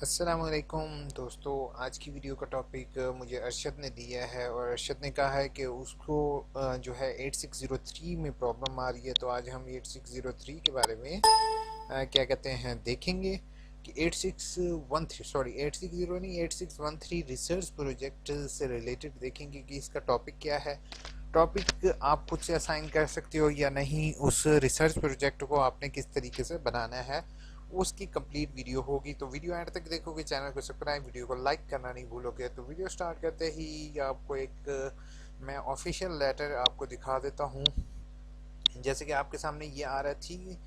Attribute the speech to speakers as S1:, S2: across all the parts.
S1: अस्सलामुअलैकुम दोस्तों, आज की वीडियो का टॉपिक मुझे अरशद ने दिया है और अरशद ने कहा है कि उसको जो है 8603 में प्रॉब्लम आ रही है। तो आज हम 8603 के बारे में क्या कहते हैं देखेंगे कि 8613 नहीं 8613 रिसर्च प्रोजेक्ट से रिलेटेड देखेंगे कि इसका टॉपिक क्या है। टॉपिक आप खुद से असाइन कर सकते हो या नहीं, उस रिसर्च प्रोजेक्ट को आपने किस तरीके से बनाना है उसकी कंप्लीट वीडियो होगी। तो वीडियो एंड तक देखोगे, चैनल को सब्सक्राइब, वीडियो को लाइक करना नहीं भूलोगे। तो वीडियो स्टार्ट करते ही आपको एक मैं ऑफिशियल लेटर आपको दिखा देता हूँ। जैसे कि आपके सामने ये आ रहा थी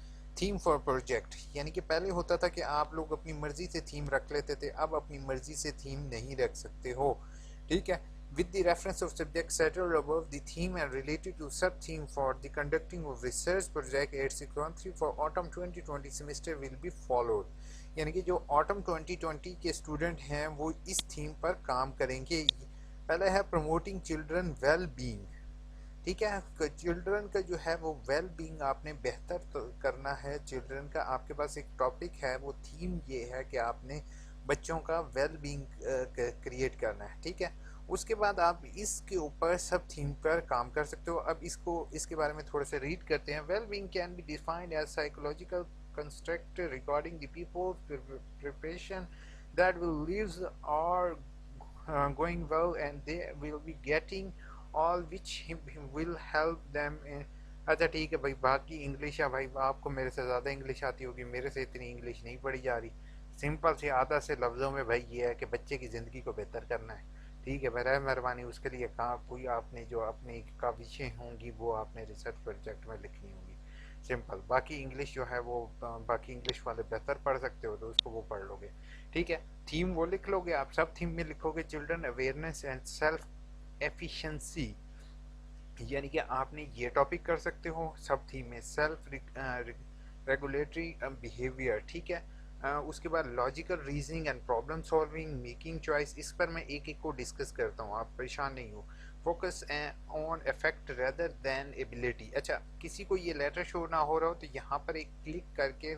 S1: थीम फॉर प्रोजेक्ट, यानी कि पहले होता था कि आप लोग अपनी मर्जी से थीम रख लेते थे, अब अपनी मर्जी से थीम नहीं रख सकते हो। ठीक है। With the reference of subject settled above, the theme and related to sub-theme for the conducting of research project 8613 for autumn 2020 semester will be followed। यानी कि जो autumn 2020 के स्टूडेंट हैं वो इस थीम पर काम करेंगे। पहला है प्रमोटिंग चिल्ड्रन वेल बीइंग। ठीक है, चिल्ड्रन का जो है वो वेल बीइंग आपने बेहतर तो करना है। चिल्ड्रन का आपके पास एक टॉपिक है, वो थीम ये है कि आपने बच्चों का वेल बीइंग क्रिएट करना है। ठीक है। उसके बाद आप इसके ऊपर सब थीम पर काम कर सकते हो। अब इसके बारे में थोड़ा सा रीड करते हैं। Well being can be defined as psychological construct regarding the people preparation that will lives और going well and they will be getting all which will help them in। अच्छा ठीक है भाई, बाकी इंग्लिश है भाई, आपको मेरे से ज़्यादा इंग्लिश आती होगी, मेरे से इतनी इंग्लिश नहीं पढ़ी जा रही। सिंपल से आधा से लफ्ज़ों में भाई ये है कि बच्चे की ज़िंदगी को बेहतर करना है। ठीक है, बरए मेहरबानी उसके लिए कहा कोई आपने जो अपनी काविशें होंगी वो आपने रिसर्च प्रोजेक्ट में लिखनी होंगी। सिंपल। बाकी इंग्लिश जो है वो बाकी इंग्लिश वाले बेहतर पढ़ सकते हो तो उसको वो पढ़ लोगे। ठीक है। थीम वो लिख लोगे आप, सब थीम में लिखोगे children awareness and self efficiency, यानी कि आपने ये टॉपिक कर सकते हो सब थीम में। Self regulatory behaviour. ठीक है। उसके बाद logical reasoning and problem solving, making choice. इस पर मैं एक एक को डिस्कस करता हूँ, आप परेशान नहीं हो। Focus on effect rather than ability. अच्छा, किसी को ये लेटर शो ना हो रहा हो तो यहाँ पर एक क्लिक करके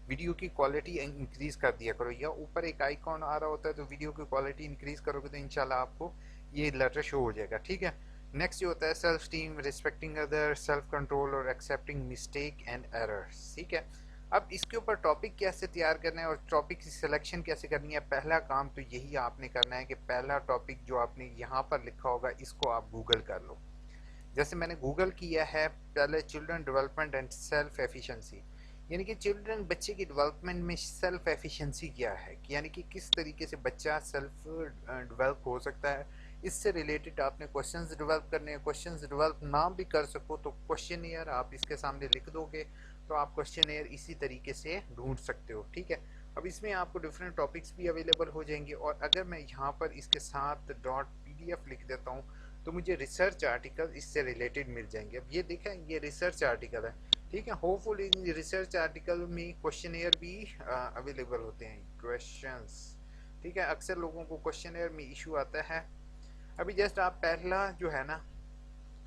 S1: वीडियो की क्वालिटी इंक्रीज कर दिया करो, या ऊपर एक आइकॉन आ रहा होता है तो वीडियो की क्वालिटी इंक्रीज करोगे तो इंशाल्लाह आपको ये लेटर शो हो जाएगा। ठीक है। नेक्स्ट जो होता है self esteem, respecting other, self control और एक्सेप्टिंग मिस्टेक एंड एरर्स। ठीक है। अब इसके ऊपर टॉपिक कैसे तैयार करना है और टॉपिक की सिलेक्शन कैसे करनी है, पहला काम तो यही आपने करना है कि पहला टॉपिक जो आपने यहाँ पर लिखा होगा इसको आप गूगल कर लो। जैसे मैंने गूगल किया है, पहले children development and self efficiency, यानी कि चिल्ड्रन बच्चे की डेवलपमेंट में सेल्फ एफिशिएंसी क्या है, यानी कि किस तरीके से बच्चा सेल्फ डेवलप हो सकता है। इससे रिलेटेड आपने क्वेश्चंस डेवलप करने हैं। क्वेश्चंस डेवलप ना भी कर सको तो क्वेश्चन आप इसके सामने लिख दोगे तो आप क्वेश्चन इसी तरीके से ढूंढ सकते हो। ठीक है। अब इसमें आपको डिफरेंट टॉपिक्स भी अवेलेबल हो जाएंगे, और अगर मैं यहाँ पर इसके साथ .pdf लिख देता हूँ तो मुझे रिसर्च आर्टिकल इससे रिलेटेड मिल जाएंगे। अब ये देखें, ये रिसर्च आर्टिकल है। ठीक है। होपफुली रिसर्च आर्टिकल में क्वेश्चनएयर भी अवेलेबल होते हैं, क्वेश्चंस। ठीक है। अक्सर लोगों को क्वेश्चनएयर में इशू आता है। अभी जस्ट आप पहला जो है ना,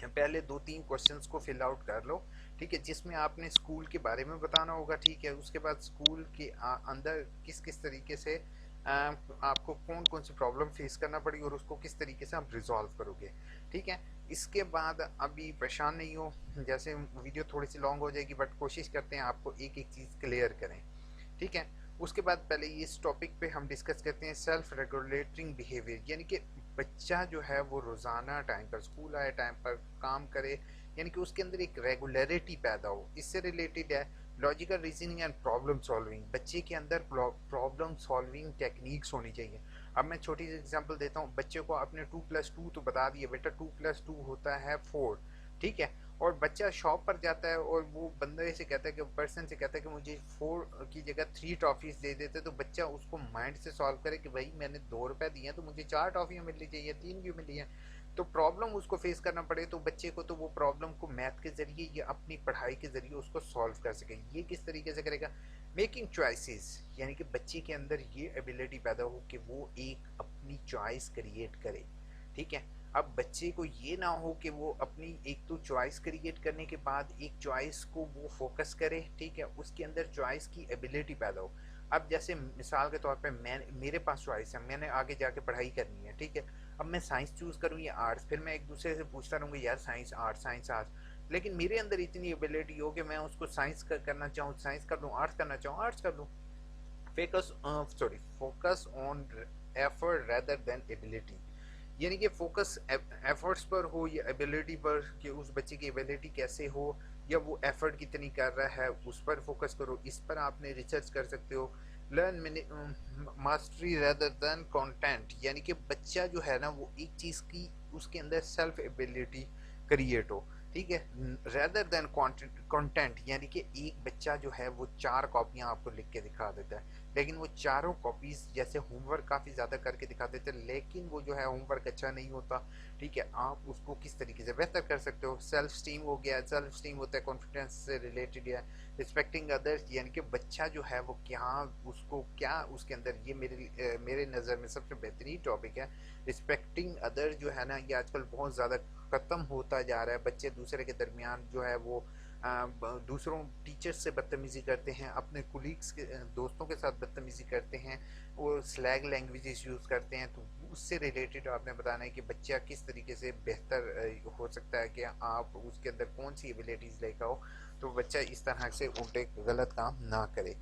S1: पहले 2-3 क्वेश्चंस को फिल आउट कर लो। ठीक है, जिसमें आपने स्कूल के बारे में बताना होगा। ठीक है। उसके बाद स्कूल के अंदर किस किस तरीके से आपको कौन कौन सी प्रॉब्लम फेस करना पड़ी और उसको किस तरीके से आप रिजॉल्व करोगे। ठीक है। इसके बाद अभी परेशान नहीं हो, जैसे वीडियो थोड़ी सी लॉन्ग हो जाएगी बट कोशिश करते हैं आपको एक एक चीज़ क्लियर करें। ठीक है। उसके बाद पहले इस टॉपिक पे हम डिस्कस करते हैं सेल्फ रेगुलेटिंग बिहेवियर, यानी कि बच्चा जो है वो रोज़ाना टाइम पर स्कूल आए, टाइम पर काम करे, यानी कि उसके अंदर एक रेगुलरिटी पैदा हो। इससे रिलेटेड है logical reasoning and problem solving, बच्चे के अंदर प्रॉब्लम सॉल्विंग टेक्निक्स होनी चाहिए। अब मैं छोटी सी एग्जांपल देता हूँ। बच्चे को आपने 2+2 तो बता दिया, बेटा 2+2 होता है 4। ठीक है। और बच्चा शॉप पर जाता है और वो बंदे से कहता है कि पर्सन से कहता है कि मुझे 4 की जगह 3 टॉफीज दे देते, तो बच्चा उसको माइंड से सॉल्व करे कि भाई मैंने 2 रुपए दिए तो मुझे 4 टॉफियाँ मिलनी चाहिए, 3 क्यों मिली हैं। तो प्रॉब्लम उसको फेस करना पड़े तो बच्चे को तो वो प्रॉब्लम को मैथ के जरिए या अपनी पढ़ाई के जरिए उसको सॉल्व कर सके। ये किस तरीके से करेगा, मेकिंग चॉइसेस, यानी कि बच्चे के अंदर ये एबिलिटी पैदा हो कि वो एक अपनी चॉइस क्रिएट करे। ठीक है। अब बच्चे को ये ना हो कि वो अपनी एक तो चॉइस क्रिएट करने के बाद एक चॉइस को वो फोकस करे। ठीक है। उसके अंदर चॉइस की एबिलिटी पैदा हो। अब जैसे मिसाल के तौर पे मैं, मेरे पास चॉइस है, मैंने आगे जाके पढ़ाई करनी है, ठीक है। अब मैं साइंस चूज करूँ या आर्ट्स, फिर मैं एक दूसरे से पूछता रहूँगा यार साइंस आर्ट्स, साइंस आर्ट्स, लेकिन मेरे अंदर इतनी एबिलिटी हो कि मैं उसको साइंस करना चाहूँ साइंस कर लूँ, आर्ट्स करना चाहूँ आर्ट्स कर लूँ। Focus on effort rather than ability, यानी कि फोकस एफर्ट्स पर हो या एबिलिटी पर, कि उस बच्चे की एबिलिटी कैसे हो या वो एफर्ट कितनी कर रहा है, उस पर फोकस करो। इस पर आपने रिसर्च कर सकते हो। Learn mastery rather than content, यानी कि बच्चा जो है ना वो एक चीज़ की उसके अंदर सेल्फ एबिलिटी क्रिएट हो, ठीक है, रेदर देन कंटेंट। यानी कि एक बच्चा जो है वो 4 कॉपियां आपको लिख के दिखा देता है, लेकिन वो चारों कॉपीज जैसे होमवर्क काफ़ी ज़्यादा करके दिखा देते हैं, लेकिन वो जो है होमवर्क अच्छा नहीं होता, ठीक है। आप उसको किस तरीके से बेहतर कर सकते हो। सेल्फ स्टीम हो गया, सेल्फ स्टीम होता है कॉन्फिडेंस से रिलेटेड है। रिस्पेक्टिंग अदर्स, यानी कि बच्चा जो है वो क्या, उसको क्या उसके अंदर, ये मेरे नज़र में सबसे बेहतरीन टॉपिक है। रिस्पेक्टिंग अदर जो है ना, ये आजकल बहुत ज़्यादा ख़त्म होता जा रहा है। बच्चे दूसरे के दरमियान जो है वो दूसरों टीचर्स से बदतमीज़ी करते हैं, अपने कुलीग्स के दोस्तों के साथ बदतमीज़ी करते हैं, वो स्लैग लैंग्वेजेस यूज़ करते हैं। तो उससे रिलेटेड आपने बताना है कि बच्चा किस तरीके से बेहतर हो सकता है, कि आप उसके अंदर कौन सी एबिलिटीज़ लेकर आओ तो बच्चा इस तरह से उल्टे गलत काम ना करे।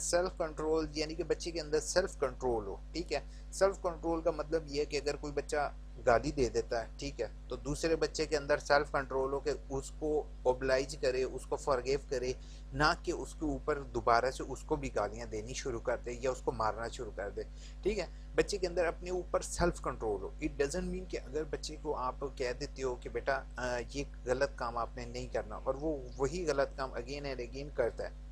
S1: सेल्फ कंट्रोल, यानी कि बच्चे के अंदर सेल्फ कंट्रोल हो, ठीक है। सेल्फ कंट्रोल का मतलब ये है कि अगर कोई बच्चा गाली दे देता है, ठीक है, तो दूसरे बच्चे के अंदर सेल्फ कंट्रोल हो कि उसको ओब्लाइज करे, उसको फॉरगिव करे, ना कि उसके ऊपर दोबारा से उसको भी गालियां देनी शुरू कर दे या उसको मारना शुरू कर दे, ठीक है। बच्चे के अंदर अपने ऊपर सेल्फ कंट्रोल हो। इट डजंट मीन कि अगर बच्चे को आप कह देते हो कि बेटा ये गलत काम आपने नहीं करना, और वो वही गलत काम अगेन एंड अगेन करता है।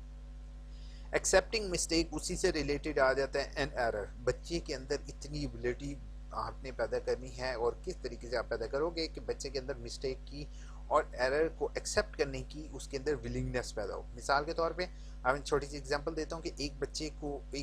S1: एक्सेप्टिंग मिस्टेक उसी से रिलेटेड आ जाता है। एन एरर, बच्चे के अंदर इतनी एबिलिटी आपने पैदा करनी है, और किस तरीके से आप पैदा करोगे कि बच्चे के अंदर मिस्टेक की और एरर को एक्सेप्ट करने की उसके अंदर विलिंगनेस पैदा हो। मिसाल के तौर पे मैं छोटी सी एग्जांपल देता हूँ कि एक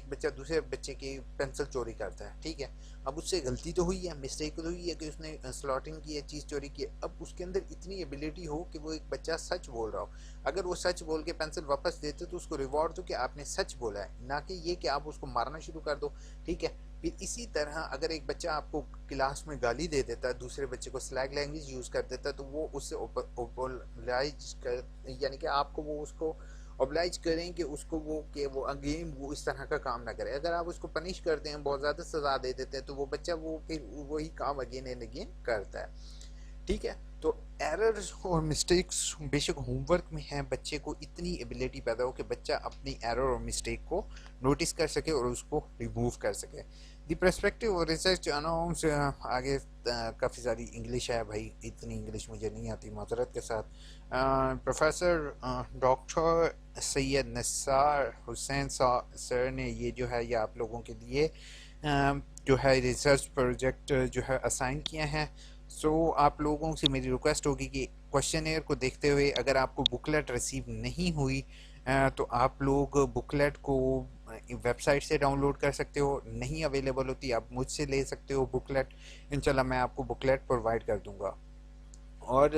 S1: बच्चा दूसरे बच्चे की पेंसिल चोरी करता है, ठीक है। अब उससे गलती तो हुई है, मिस्टेक तो हुई है कि उसने स्लॉटिंग की है, चीज़ चोरी की है। अब उसके अंदर इतनी एबिलिटी हो कि वो एक बच्चा सच बोल रहा हो, अगर वो सच बोल के पेंसिल वापस देते तो उसको रिवॉर्ड दो कि आपने सच बोला है, ना कि ये कि आप उसको मारना शुरू कर दो, ठीक है। फिर इसी तरह अगर एक बच्चा आपको क्लास में गाली दे देता है, दूसरे बच्चे को स्लैग लैंग्वेज यूज़ कर देता है, तो वो उससे ओबलाइज कर, यानी कि आपको वो उसको ओबलाइज करें कि उसको वो अगेन वो इस तरह का काम ना करे। अगर आप उसको पनिश करते हैं, बहुत ज़्यादा सज़ा दे देते हैं, तो वो बच्चा वो फिर वही काम अगेन एंड अगेन करता है, ठीक है। तो एरर्स और मिस्टेक्स बेशक होमवर्क में है, बच्चे को इतनी एबिलिटी पैदा हो कि बच्चा अपनी एरर और मिस्टेक को नोटिस कर सके और उसको रिमूव कर सके। द पर्सपेक्टिव और रिसर्च अनाउंस, आगे काफ़ी सारी इंग्लिश है भाई, इतनी इंग्लिश मुझे नहीं आती, माजरत के साथ। Professor doctor Syed Nasar Hussain sir ने ये जो है ये आप लोगों के लिए जो है रिसर्च प्रोजेक्ट जो है असाइन किए हैं। सो आप लोगों से मेरी रिक्वेस्ट होगी कि क्वेश्चन को देखते हुए अगर आपको बुकलेट रिसीव नहीं हुई तो आप लोग बुकलेट को वेबसाइट से डाउनलोड कर सकते हो, नहीं अवेलेबल होती आप मुझसे ले सकते हो बुकलेट, इंशाल्लाह मैं आपको बुकलेट प्रोवाइड कर दूंगा। और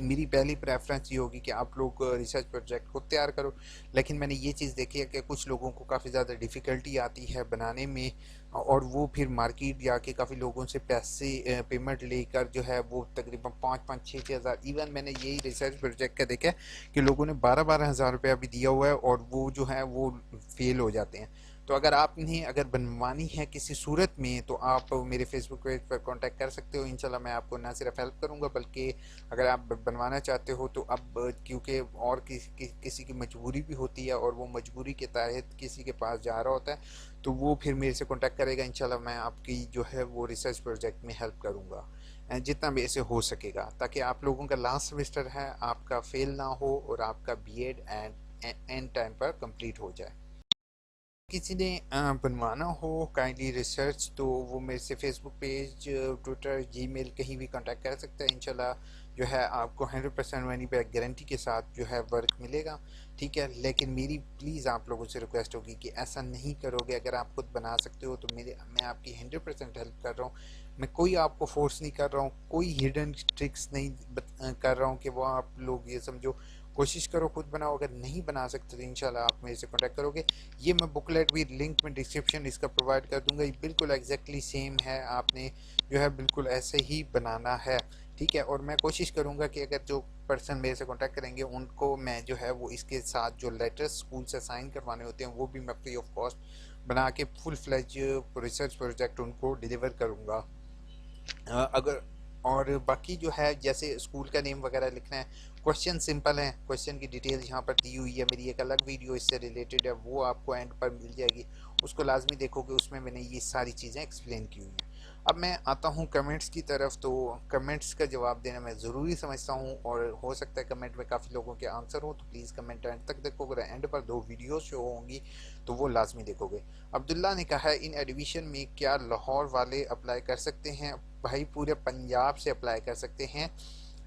S1: मेरी पहली प्रेफरेंस ये होगी कि आप लोग रिसर्च प्रोजेक्ट को तैयार करो, लेकिन मैंने ये चीज़ देखी है कि कुछ लोगों को काफ़ी ज़्यादा डिफ़िकल्टी आती है बनाने में, और वो फिर मार्केट जाके काफ़ी लोगों से पैसे पेमेंट लेकर जो है वो तकरीबन 5-5 6-6 हज़ार, इवन मैंने यही रिसर्च प्रोजेक्ट का देखा है कि लोगों ने 12-12 हज़ार रुपया भी दिया हुआ है और वो जो है वो फेल हो जाते हैं। तो अगर आपने अगर बनवानी है किसी सूरत में तो आप मेरे फेसबुक पेज पर कांटेक्ट कर सकते हो, इंशाल्लाह मैं आपको ना सिर्फ हेल्प करूंगा बल्कि अगर आप बनवाना चाहते हो तो अब क्योंकि और किसी की मजबूरी भी होती है और वो मजबूरी के तहत किसी के पास जा रहा होता है तो वो फिर मेरे से कांटेक्ट करेगा, इंशाल्लाह मैं आपकी जो है वो रिसर्च प्रोजेक्ट में हेल्प करूँगा जितना भी ऐसे हो सकेगा, ताकि आप लोगों का लास्ट सेमेस्टर है आपका फेल ना हो और आपका बीएड एंड टाइम पर कंप्लीट हो जाए। किसी ने बनवाना हो काइंडली रिसर्च तो वो मेरे से फेसबुक पेज, ट्विटर, जीमेल कहीं भी कांटेक्ट कर सकता है, इंशाल्लाह जो है आपको 100% मनी बैक गारंटी के साथ जो है वर्क मिलेगा, ठीक है। लेकिन मेरी प्लीज़ आप लोगों से रिक्वेस्ट होगी कि ऐसा नहीं करोगे, अगर आप खुद बना सकते हो तो मैं आपकी 100% हेल्प कर रहा हूँ, मैं कोई आपको फोर्स नहीं कर रहा हूँ, कोई हिडन ट्रिक्स नहीं कर रहा हूँ कि वो आप लोग ये समझो कोशिश करो खुद बनाओ, अगर नहीं बना सकते तो इंशाल्लाह आप मेरे से कॉन्टैक्ट करोगे। ये मैं बुकलेट भी लिंक में डिस्क्रिप्शन इसका प्रोवाइड कर दूंगा। ये बिल्कुल एग्जैक्टली सेम है, आपने जो है बिल्कुल ऐसे ही बनाना है, ठीक है। और मैं कोशिश करूंगा कि अगर जो पर्सन मेरे से कांटेक्ट करेंगे उनको मैं जो है वो इसके साथ जो लेटर्स स्कूल से साइन करवाने होते हैं वो भी मैं फ्री ऑफ कॉस्ट बना के फुल फ्लेज रिसर्च प्रोजेक्ट उनको डिलीवर करूंगा। अगर और बाकी जो है जैसे स्कूल का नेम वगैरह लिखना है, क्वेश्चन सिंपल है, क्वेश्चन की डिटेल यहाँ पर दी हुई है, मेरी एक अलग वीडियो इससे रिलेटेड है, वो आपको एंड पर मिल जाएगी, उसको लाजमी देखोगे, उसमें मैंने ये सारी चीज़ें एक्सप्लेन की हुई हैं। अब मैं आता हूँ कमेंट्स की तरफ। तो कमेंट्स का जवाब देना मैं ज़रूरी समझता हूँ और हो सकता है कमेंट में काफ़ी लोगों के आंसर हो, तो प्लीज़ कमेंट एंड तक देखोगे। एंड पर 2 वीडियो शो होंगी तो वो लाजमी देखोगे। अब्दुल्ला ने कहा है इन एडमिशन में क्या लाहौर वाले अप्लाई कर सकते हैं? भाई पूरे पंजाब से अप्लाई कर सकते हैं,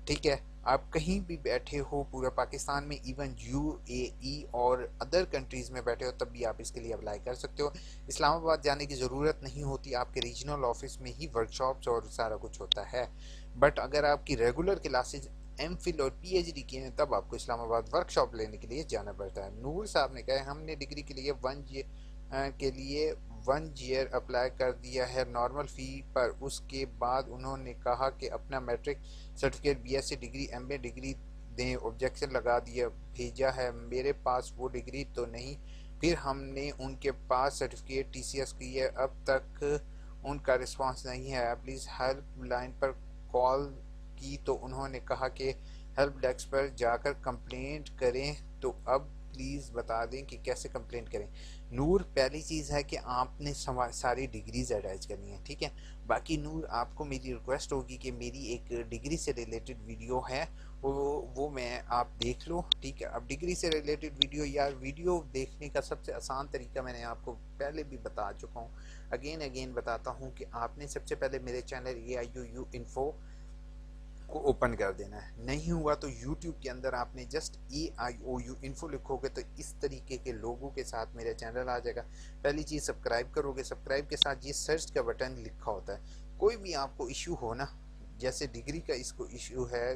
S1: ठीक है। आप कहीं भी बैठे हो पूरे पाकिस्तान में, इवन यूएई और अदर कंट्रीज़ में बैठे हो, तब भी आप इसके लिए अप्लाई कर सकते हो। इस्लामाबाद जाने की ज़रूरत नहीं होती, आपके रीजनल ऑफिस में ही वर्कशॉप्स और सारा कुछ होता है। बट अगर आपकी रेगुलर क्लासेज एमफिल और पीएचडी की हैं तब आपको इस्लामाबाद वर्कशॉप लेने के लिए जाना पड़ता है। नूर साहब ने कहा हमने डिग्री के लिए 1 ईयर अप्लाई कर दिया है नॉर्मल फ़ी पर, उसके बाद उन्होंने कहा कि अपना matric certificate BSc degree MA degree दें, ऑब्जेक्शन लगा दिया, भेजा है, मेरे पास वो डिग्री तो नहीं। फिर हमने उनके पास सर्टिफिकेट टीसीएस की है, अब तक उनका रिस्पांस नहीं है। प्लीज़ हेल्प लाइन पर कॉल की तो उन्होंने कहा कि हेल्प डेस्क पर जाकर कंप्लेंट करें, तो अब प्लीज़ बता दें कि कैसे कंप्लेंट करें। नूर, पहली चीज़ है कि आपने सारी डिग्रीज अटैच करनी है, ठीक है। बाकी नूर आपको मेरी रिक्वेस्ट होगी कि मेरी एक डिग्री से रिलेटेड वीडियो है वो मैं आप देख लो, ठीक है। अब डिग्री से रिलेटेड वीडियो, यार वीडियो देखने का सबसे आसान तरीका मैंने आपको पहले भी बता चुका हूँ, अगेन बताता हूँ कि आपने सबसे पहले मेरे चैनल AIUU इन्फो को ओपन कर देना है। नहीं हुआ तो YouTube के अंदर आपने जस्ट AIOU इन्फो लिखोगे तो इस तरीके के लोगों के साथ मेरा चैनल आ जाएगा। पहली चीज़ सब्सक्राइब करोगे, सब्सक्राइब के साथ ये सर्च का बटन लिखा होता है। कोई भी आपको इशू हो ना, जैसे डिग्री का इसको इशू है,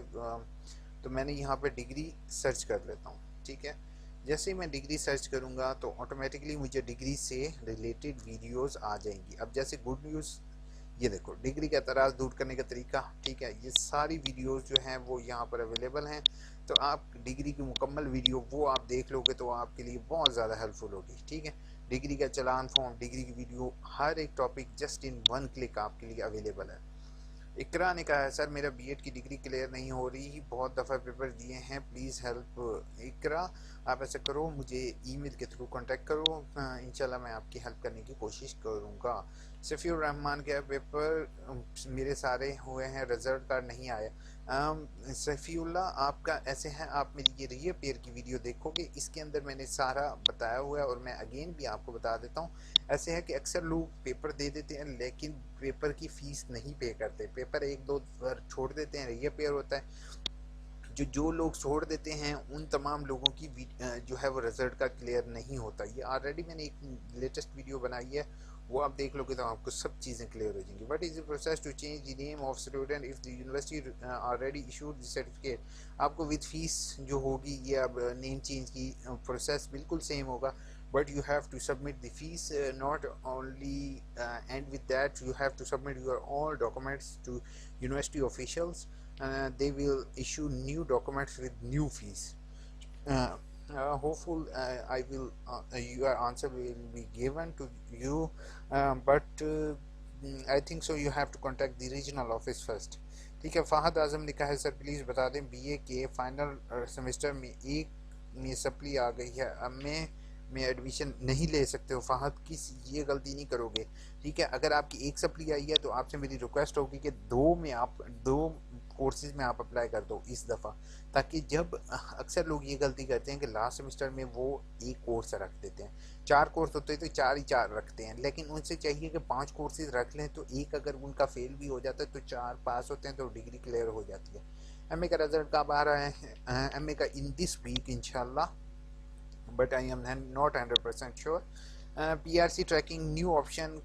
S1: तो मैंने यहाँ पे डिग्री सर्च कर लेता हूँ, ठीक है। जैसे ही मैं डिग्री सर्च करूँगा तो ऑटोमेटिकली मुझे डिग्री से रिलेटेड वीडियोस आ जाएंगी। अब जैसे गुड न्यूज़, ये देखो डिग्री का एतराज़ दूर करने का तरीका, ठीक है। ये सारी वीडियोस जो हैं वो यहाँ पर अवेलेबल हैं, तो आप डिग्री की मुकम्मल वीडियो वो आप देख लोगे तो आपके लिए बहुत ज़्यादा हेल्पफुल होगी, ठीक है। डिग्री का चालान फॉर्म, डिग्री की वीडियो, हर एक टॉपिक जस्ट इन 1 क्लिक आपके लिए अवेलेबल है। इकरा ने कहा है सर मेरा बीएड की डिग्री क्लियर नहीं हो रही, बहुत दफ़ा पेपर दिए हैं, प्लीज़ हेल्प। इकरा, आप ऐसा करो, मुझे ईमेल के थ्रू कांटेक्ट करो, इंशाल्लाह मैं आपकी हेल्प करने की कोशिश करूँगा। सफ़ीउर रहमान के पेपर मेरे सारे हुए हैं, रिजल्ट कार्ड नहीं आया। सफ़ीउल्लाह, आपका ऐसे है, आप मेरी ये रीअपेयर की वीडियो देखोगे, इसके अंदर मैंने सारा बताया हुआ है और मैं अगेन भी आपको बता देता हूँ। ऐसे है कि अक्सर लोग पेपर दे देते हैं लेकिन पेपर की फ़ीस नहीं पे करते, पेपर 1-2 बार छोड़ देते हैं, रीअपेयर होता है। जो लोग छोड़ देते हैं उन तमाम लोगों की जो है वो रिजल्ट का क्लियर नहीं होता। ये ऑलरेडी मैंने एक लेटेस्ट वीडियो बनाई है, वो आप देख लोगे तो आपको सब चीज़ें क्लियर हो जाएंगी। What is the process to change the name of student if the university already issued the certificate? आपको विद फीस जो होगी ये अब नेम चेंज की प्रोसेस बिल्कुल सेम होगा, but you have to submit the fees, not only and with that you have to submit your all documents to university officials. They will issue new documents with new fees. uh, Hopeful I will your answer will be given to you, but I think so you have to contact the regional office first, ठीक है। फ़ाहद आज़म लिखा है sir please बता दें BA के final semester में एक में सप्ली आ गई है, अब मैं एडमिशन नहीं ले सकते हो। फ़ाहद, किस ये गलती नहीं करोगे, ठीक है। अगर आपकी एक सप्ली आई है तो आपसे मेरी रिक्वेस्ट होगी कि दो कोर्सेज में आप अप्लाई कर दो इस दफ़ा, ताकि जब अक्सर लोग ये गलती करते हैं कि लास्ट सेमेस्टर में वो एक कोर्स रख देते हैं, 4 कोर्स होते हैं तो 4 ही 4 रखते हैं, लेकिन उनसे चाहिए कि 5 कोर्सेज रख लें, तो एक अगर उनका फेल भी हो जाता है तो 4 पास होते हैं तो डिग्री क्लियर हो जाती है। एमए का रिजल्ट कब आ रहा है? एमए का इन दिस वीक इंशाल्लाह, but I am not 100% sure. PRC tracking new option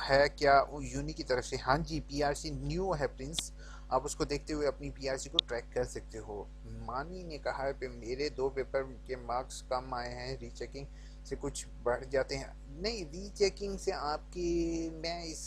S1: है क्या यूनी की तरफ से? हाँ जी, पीआरसी न्यू है प्रिंस, आप उसको देखते हुए अपनी पीआरसी को ट्रैक कर सकते हो। मानी ने कहा है कि मेरे 2 पेपर के मार्क्स कम आए हैं, रीचेकिंग से कुछ बढ़ जाते हैं। नहीं, रीचेकिंग से आपकी, मैं इस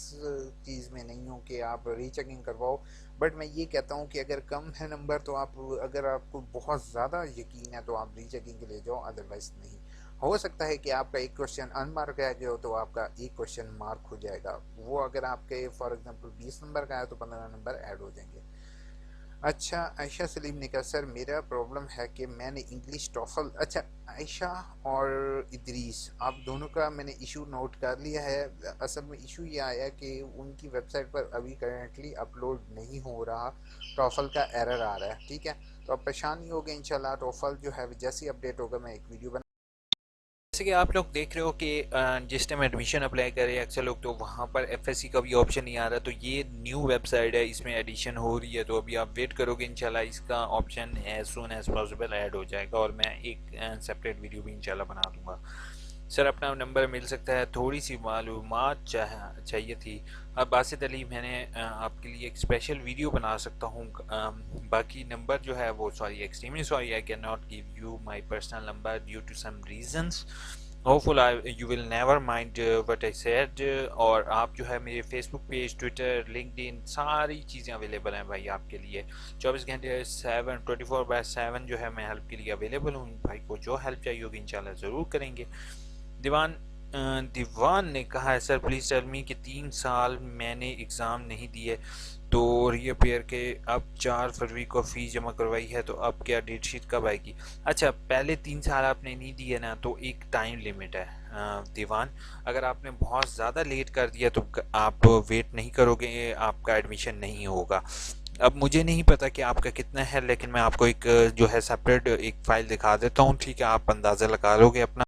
S1: चीज़ में नहीं हूँ कि आप रीचेकिंग करवाओ, बट मैं ये कहता हूँ कि अगर कम है नंबर तो आप, अगर आपको बहुत ज़्यादा यकीन है तो आप रीचेकिंग के लिए जाओ, अदरवाइज नहीं। हो सकता है कि आपका एक क्वेश्चन अनमार्क आ गया हो तो आपका एक क्वेश्चन मार्क हो जाएगा, वो अगर आपके फॉर एग्जांपल 20 नंबर का है तो 15 नंबर ऐड हो जाएंगे। अच्छा, आयशा सलीम ने कहा सर मेरा प्रॉब्लम है कि मैंने इंग्लिश टॉफल, अच्छा आयशा और इदरीस आप दोनों का मैंने इशू नोट कर लिया है। असल में इशू ये आया कि उनकी वेबसाइट पर अभी करेंटली अपलोड नहीं हो रहा, टॉफल का एरर आ रहा है। ठीक है, तो अब परेशान नहीं हो गए, इंशाल्लाह टॉफल जो है जैसे ही अपडेट होगा मैं एक वीडियो बना।
S2: जैसे कि आप लोग देख रहे हो कि जिस टाइम एडमिशन अप्लाई कर रहे हैं अक्सर लोग, तो वहाँ पर एफएससी का भी ऑप्शन नहीं आ रहा। तो ये न्यू वेबसाइट है, इसमें एडिशन हो रही है, तो अभी आप वेट करोगे, इंशाल्लाह इसका option as soon as possible add हो जाएगा और मैं एक सेपरेट वीडियो भी इंशाल्लाह बना दूंगा। सर अपना नंबर मिल सकता है, थोड़ी सी मालूमात चाहिए थी। अब बासित अली, मैंने आपके लिए एक स्पेशल वीडियो बना सकता हूँ। बाकी नंबर जो है वो, sorry extremely sorry, I can not give you my personal number due to some reasons. Hopeful you will never mind what I said. और आप जो है मेरे फेसबुक पेज, ट्विटर, लिंक्डइन, सारी चीज़ें अवेलेबल हैं भाई आपके लिए। 24 घंटे 24/7 जो है मैं हेल्प के लिए अवेलेबल हूँ। भाई को जो हेल्प चाहिए होगी इंशाल्लाह ज़रूर करेंगे। दीवान दीवान ने कहा है सर प्लीज़ टेल मी कि 3 साल मैंने एग्ज़ाम नहीं दिए तो रीअपेयर के, अब 4 फरवरी को फ़ीस जमा करवाई है, तो अब क्या डेट शीट कब आएगी? अच्छा, पहले 3 साल आपने नहीं दिए ना, तो एक टाइम लिमिट है दीवान। अगर आपने बहुत ज़्यादा लेट कर दिया तो आप वेट नहीं करोगे, आपका एडमिशन नहीं होगा। अब मुझे नहीं पता कि आपका कितना है, लेकिन मैं आपको एक जो है सेपरेट एक फ़ाइल दिखा देता हूँ, ठीक है? आप अंदाज़ा लगा लोगे अपना।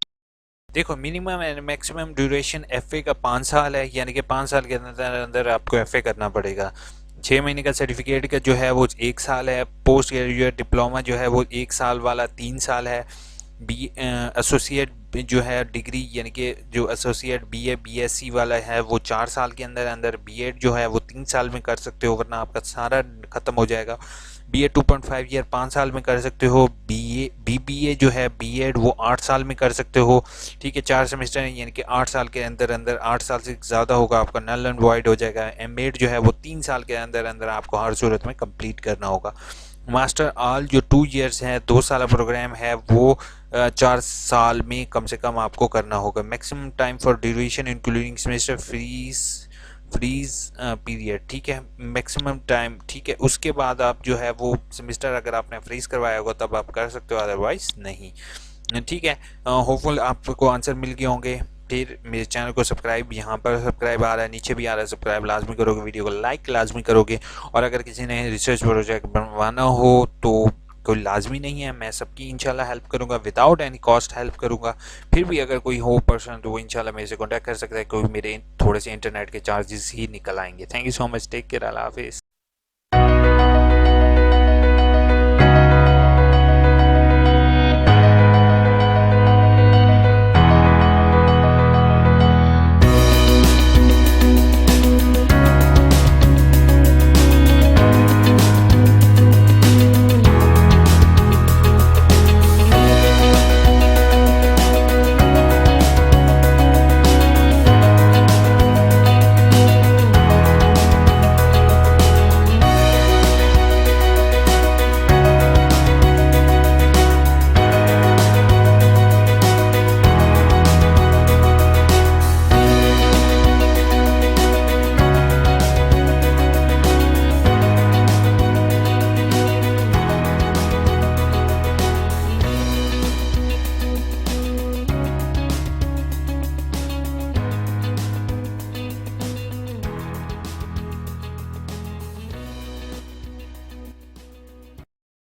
S2: देखो, minimum and maximum duration FA का 5 साल है, यानी कि 5 साल के अंदर अंदर आपको एफए करना पड़ेगा। 6 महीने का सर्टिफिकेट का जो है वो 1 साल है। पोस्ट ग्रेजुएट डिप्लोमा जो है वो 1 साल वाला 3 साल है। बी एसोसिएट जो है डिग्री, यानी कि जो एसोसिएट बीए बीएससी वाला है वो 4 साल के अंदर अंदर। बीएड जो है वो 3 साल में कर सकते हो, वरना आपका सारा ख़त्म हो जाएगा। बीए 2.5 ईयर 5 साल में कर सकते हो। बीबीए जो है बीएड वो 8 साल में कर सकते हो। ठीक है, 4 सेमेस्टर है, यानी कि 8 साल के अंदर अंदर, 8 साल से ज़्यादा होगा आपका नल एंड वॉइड हो जाएगा। एमएड जो है वो 3 साल के अंदर अंदर आपको हर सूरत में कंप्लीट करना होगा। मास्टर आल जो 2 ईयर्स है, 2 साल प्रोग्राम है, वो 4 साल में कम से कम आपको करना होगा। Maximum time for duration including semester freeze period, ठीक है, मैक्सिमम टाइम, ठीक है। उसके बाद आप जो है वो सेमेस्टर अगर आपने फ्रीज करवाया होगा तब आप कर सकते हो, अदरवाइज नहीं, ठीक है। होपफुल आपको आंसर मिल गए होंगे। फिर मेरे चैनल को सब्सक्राइब, यहाँ पर सब्सक्राइब आ रहा है, नीचे भी आ रहा है, सब्सक्राइब लाजमी करोगे, वीडियो को लाइक लाजमी करोगे। और अगर किसी ने रिसर्च प्रोजेक्ट बनवाना हो तो कोई लाजमी नहीं है, मैं सबकी इंशाल्लाह हेल्प करूँगा, विदाउट एनी कॉस्ट हेल्प करूँगा। फिर भी अगर कोई हो पर्सन तो वो इंशाल्लाह मेरे से कॉन्टैक्ट कर सकता है, कोई मेरे थोड़े से इंटरनेट के चार्जेस ही निकल आएंगे। Thank you so much, take care, अल्लाह हाफिज़।